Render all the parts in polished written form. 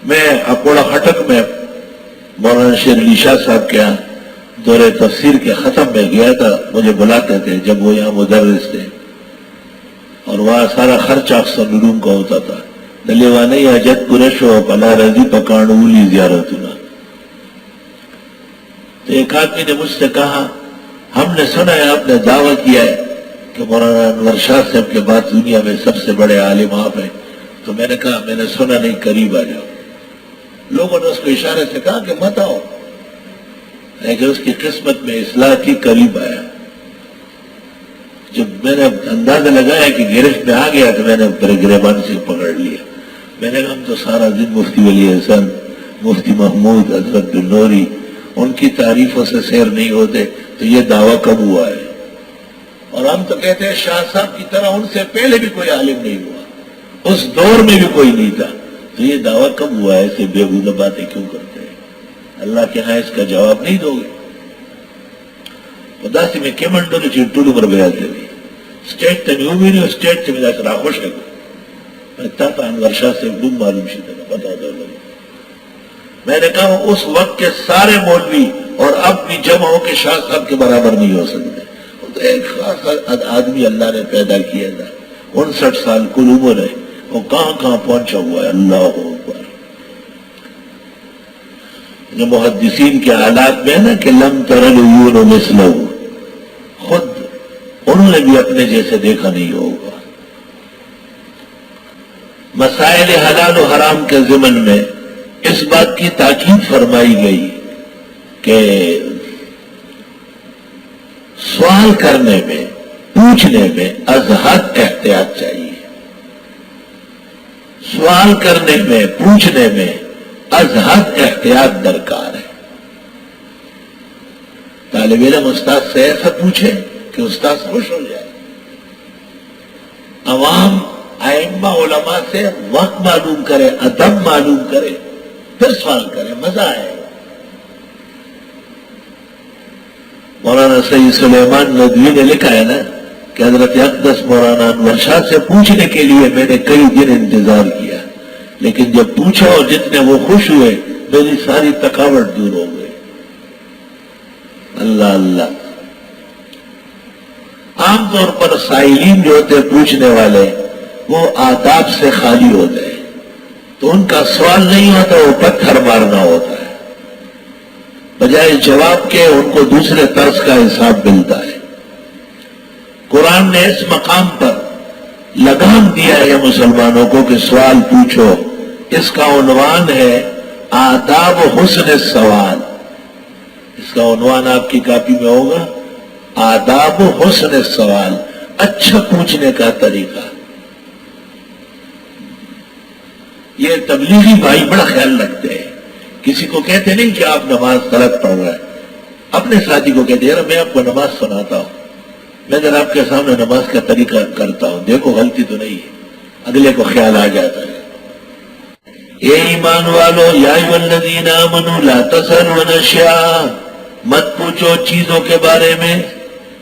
میں اکوڑا خٹک میں مولانا شیر علی شاہ صاحب کے یہاں دورے تفسیر کے ختم میں گیا تھا. مجھے بلاتے تھے جب وہ یہاں مدرس تھے, اور وہاں سارا خرچ اکثر علوم کا ہوتا تھا. دلیوانی حجت پرش ہو پلا رضی پکانولی زیارت ہونا. تو ایک آدمی نے مجھ سے کہا, ہم نے سنا ہے آپ نے دعویٰ کیا ہے کہ مولانا انور شاہ صاحب کے بعد دنیا میں سب سے بڑے عالم آپ ہیں. تو میں نے کہا میں نے سنا نہیں, قریب آ جاؤ. لوگوں نے اس کو اشارے سے کہا کہ مت آؤ, لیکن اس کی قسمت میں اصلاح کی, قریب آیا. جب میں نے اندازہ لگایا کہ گرفت میں آ گیا تو میں نے گریبان سے پکڑ لیا. میں نے کہا ہم تو سارا دن مفتی ولی حسن, مفتی محمود, حضرت بن نوری, ان کی تعریفوں سے سیر نہیں ہوتے, تو یہ دعویٰ کب ہوا ہے؟ اور ہم تو کہتے ہیں شاہ صاحب کی طرح ان سے پہلے بھی کوئی عالم نہیں ہوا, اس دور میں بھی کوئی نہیں تھا, تو یہ دعویٰ کب ہوا ہے؟ ایسے بےہودہ باتیں کیوں کرتے ہیں؟ اللہ کے ہاں اس کا جواب نہیں دو گے؟ خدا سے میں کے منڈل چنٹو پر بیاتے ہوئی اسٹیٹ تمہیں بھی نہیں, اسٹیٹ تمہیں جا کر آخوش ہے میں تب انور شاہ سے ڈوب معلوم شدہ بتا دو لوگ. میں نے کہا اس وقت کے سارے مولوی اور اب بھی جمع ہو کے شاہ صاحب کے برابر نہیں ہو سکتے. تو ایک خاص آدمی اللہ نے پیدا کیا تھا, 59 سال کل عمر ہے, وہ کہاں کہاں پہنچا ہوا ہے. اللہ اکبر. جو محدثین کے حالات میں ہے نا کہ لم ترل عیون مثلہ, خود انہوں نے بھی اپنے جیسے دیکھا نہیں ہوگا. مسائل حلال و حرام کے ضمن میں اس بات کی تاکید فرمائی گئی کہ سوال کرنے میں, پوچھنے میں از حد احتیاط چاہیے. سوال کرنے میں, پوچھنے میں از حد احتیاط درکار ہے. طالب علم استاد سے ایسا پوچھے کہ استاد خوش ہو جائے. عوام ائمہ علماء سے وقت معلوم کرے, ادب معلوم کرے, پھر سوال کرے, مزہ آئے. مولانا سید سلیمان ندوی نے لکھا ہے نا کہ حضرت اقدس مولانا انور شاہ سے پوچھنے کے لیے میں نے کئی دن انتظار کیا, لیکن جب پوچھا اور جتنے وہ خوش ہوئے میری ساری تھکاوٹ دور ہو گئی. اللہ اللہ. عام طور پر سائلین جو ہوتے پوچھنے والے وہ آداب سے خالی ہوتے ہیں, تو ان کا سوال نہیں ہوتا, وہ پتھر مارنا ہوتا ہے. بجائے جواب کے ان کو دوسرے طرز کا حساب ملتا ہے. قرآن نے اس مقام پر لگام دیا ہے مسلمانوں کو کہ سوال پوچھو. اس کا عنوان ہے آداب حسن السوال. اس کا عنوان آپ کی کاپی میں ہوگا, آداب حسن السوال, اچھا پوچھنے کا طریقہ. یہ تبلیغی بھائی بڑا خیال رکھتے ہیں, کسی کو کہتے نہیں کہ آپ نماز غلط پڑھ رہے ہیں, اپنے ساتھی کو کہتے ہیں میں آپ کو نماز سناتا ہوں, میں ذرا آپ کے سامنے نماز کا طریقہ کرتا ہوں, دیکھو غلطی تو نہیں ہے. اگلے کو خیال آ جاتا ہے. اے ایمان والو, یا ایھا الذین آمنوا لا تسألوا عن اشیاء, مت پوچھو چیزوں کے بارے میں,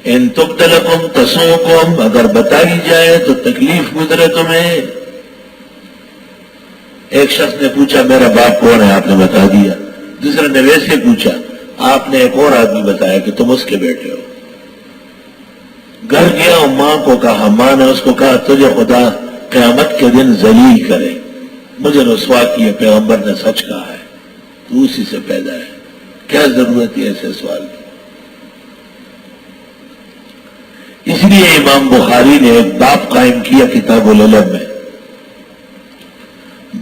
ان تبد لکم تسؤکم, اگر بتائی جائے تو تکلیف گزرے تمہیں. ایک شخص نے پوچھا میرا باپ کون ہے, آپ نے بتا دیا. دوسرے نے ویسے پوچھا, آپ نے ایک اور آدمی بتایا کہ تم اس کے بیٹے ہو. گھر گیا اور ماں کو کہا, ماں نے اس کو کہا تجھے خدا قیامت کے دن ذلیل کرے, مجھے رسوا کیے, پیغمبر نے سچ کہا ہے, تو اسی سے پیدا ہے. کیا ضرورت ہے ایسے سوال کی؟ اس لیے امام بخاری نے ایک باب قائم کیا کتاب العلم میں,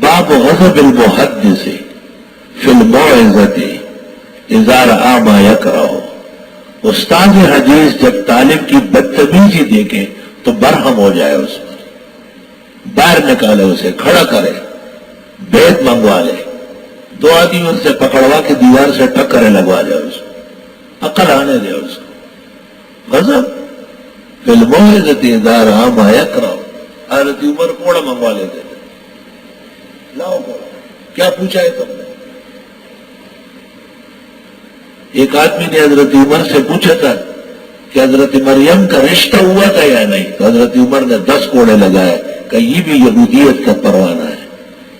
باب غضب المحدث فی الموعظۃ اذا رأى ما یکرہ. استاد حدیث جب طالب کی بدتمیزی دیکھے تو برہم ہو جائے, اس پر باہر نکالے, اسے کھڑا کرے, بیت منگوا لے, 2 آدمی ان سے پکڑوا کے دیوار سے ٹکرے لگوا جائے, اس کو عقل آنے دے اس کو. غضب فی الموعظۃ اذا رأى ما یکرہ. حضرت عمر کوڑا منگوا لیتے تھے, لاؤ کوڑا, کیا پوچھا ہے تم نے؟ ایک آدمی نے حضرت عمر سے پوچھا تھا کہ حضرت مریم کا رشتہ ہوا تھا یا نہیں, تو حضرت عمر نے 10 کوڑے لگائے کہ یہ بھی یہودیت کا پروانہ ہے,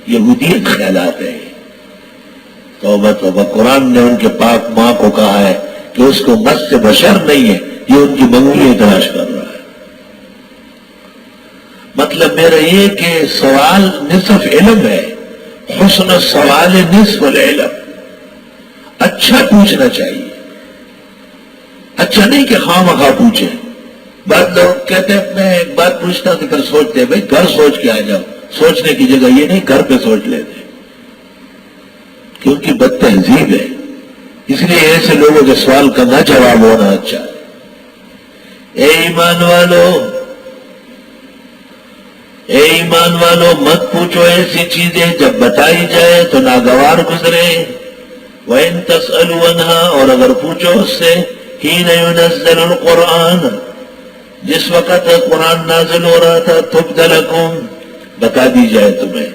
یہودیت خیالات ہے. توبہ توبہ، قرآن نے ان کے پاک ماں کو کہا ہے کہ اس کو مس سے بشر نہیں ہے، یہ ان کی منگولی تلاش کر رہا ہے۔ مطلب میرا یہ کہ سوال نصف علم ہے، حسن السوال نصف العلم، اچھا پوچھنا چاہیے، اچھا نہیں کہ خواہ مخواہ پوچھے۔ بعض لوگ کہتے ہیں میں ایک بات پوچھتا ہوں پھر سوچتے ہیں، بھائی گھر سوچ کے آ جاؤ، سوچنے کی جگہ یہ نہیں گھر پہ سوچ لیتے، کیونکہ بد تہذیب ہے، اس لیے ایسے لوگوں کے سوال کا نہ جواب ہونا اچھا ہے۔ اے ایمان والو مت پوچھو ایسی چیزیں جب بتائی جائے تو ناگوار گزرے۔ وَإِن تَسْأَلُوا عَنْهَا، اور اگر پوچھو اس سے، حِينَ يُنَزَّلُ الْقُرْآنَ، جس وقت قرآن نازل ہو رہا تھا، تُبْدَ لَكُمْ، بتا دی جائے تمہیں۔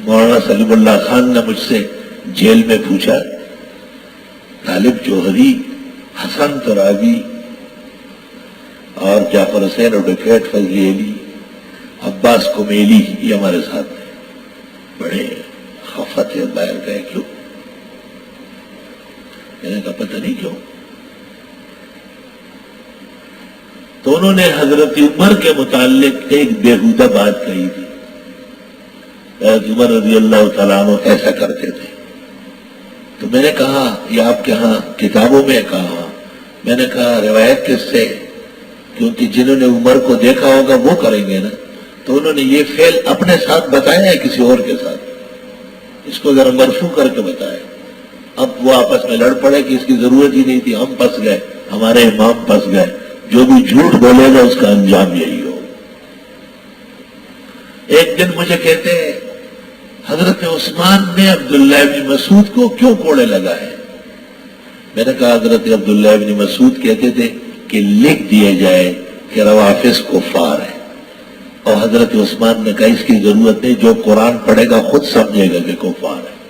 مولانا سلیم اللہ خان نے مجھ سے جیل میں پوچھا، طالب جوہری، حسن ترابی اور جعفر حسین ایڈوکیٹ فضلی علی، عباس کمیلی، یہ ہمارے ساتھ ہیں، بڑے خفا تھے، باہر گئے، کیوں؟ میں نے کہا پتہ نہیں کیوں۔ تو انہوں نے حضرت عمر کے متعلق ایک بیہودہ بات کہی تھی۔ حضرت عمر رضی اللہ تعالیٰ عنہ ایسا کرتے تھے۔ تو میں نے کہا یہ آپ کے ہاں کتابوں میں کہا؟ میں نے کہا روایت کس سے؟ کیونکہ جنہوں نے عمر کو دیکھا ہوگا وہ کریں گے نا۔ تو انہوں نے یہ فعل اپنے ساتھ بتایا ہے کسی اور کے ساتھ؟ اس کو ذرا مرفوع کر کے بتایا۔ اب وہ آپس میں لڑ پڑے کہ اس کی ضرورت ہی نہیں تھی، ہم پھنس گئے، ہمارے امام پھنس گئے۔ جو بھی جھوٹ بولے گا اس کا انجام یہی ہو۔ ایک دن مجھے کہتے ہیں حضرت عثمان نے عبداللہ بن مسعود کو کیوں کوڑے لگائے؟ میں نے کہا حضرت عبداللہ بن مسعود کہتے تھے کہ لکھ دیے جائے کہ روافض کفار ہے، اور حضرت عثمان نے کہا اس کی ضرورت نہیں، جو قرآن پڑھے گا خود سمجھے گا کہ کفار ہے۔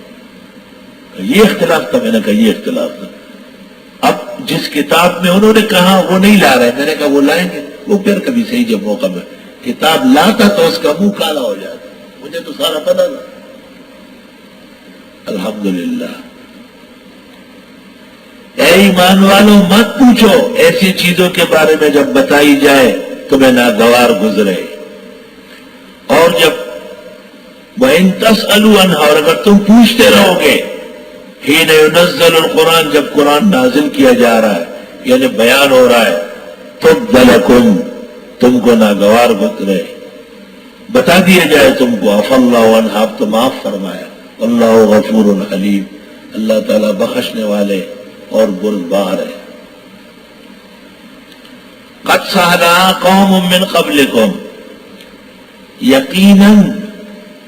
یہ اختلاف تھا، میں نے کہا یہ اختلاف تھا۔ اب جس کتاب میں انہوں نے کہا وہ نہیں لا رہے، میں نے کہا وہ لائیں گے، وہ پھر کبھی صحیح جب موقع میں کتاب لاتا تو اس کا منہ کالا ہو جاتا، مجھے تو سارا پتہ تھا۔ الحمدللہ۔ اے ایمان والو مت پوچھو ایسی چیزوں کے بارے میں جب بتائی جائے تمہیں ناگوار گزرے، اور جب وَإِن تَسْأَلُوا عَنْهَا، اور اگر تم پوچھتے رہو گے، حِينَ يُنَزَّلُ الْقُرْآن، جب قرآن نازل کیا جا رہا ہے یعنی بیان ہو رہا ہے، تُبْدَ لَكُمْ، تم کو ناگوار گزرے، بتا دیا جائے تم کو، عَفَا اللَّهُ عَنْهَا، اب تو معاف فرمایا، اللہ غفور حلیم، اللہ تعالیٰ بخشنے والے اور بردبار ہے۔ قَدْ سَأَلَهَا قَوْمٌ مِّن قَبْلِكُمْ، یقیناً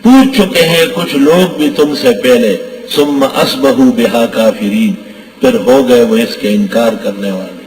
پوچھ چکے ہیں کچھ لوگ بھی تم سے پہلے، ثم اصبحوا بها کافرین، پھر ہو گئے وہ اس کے انکار کرنے والے۔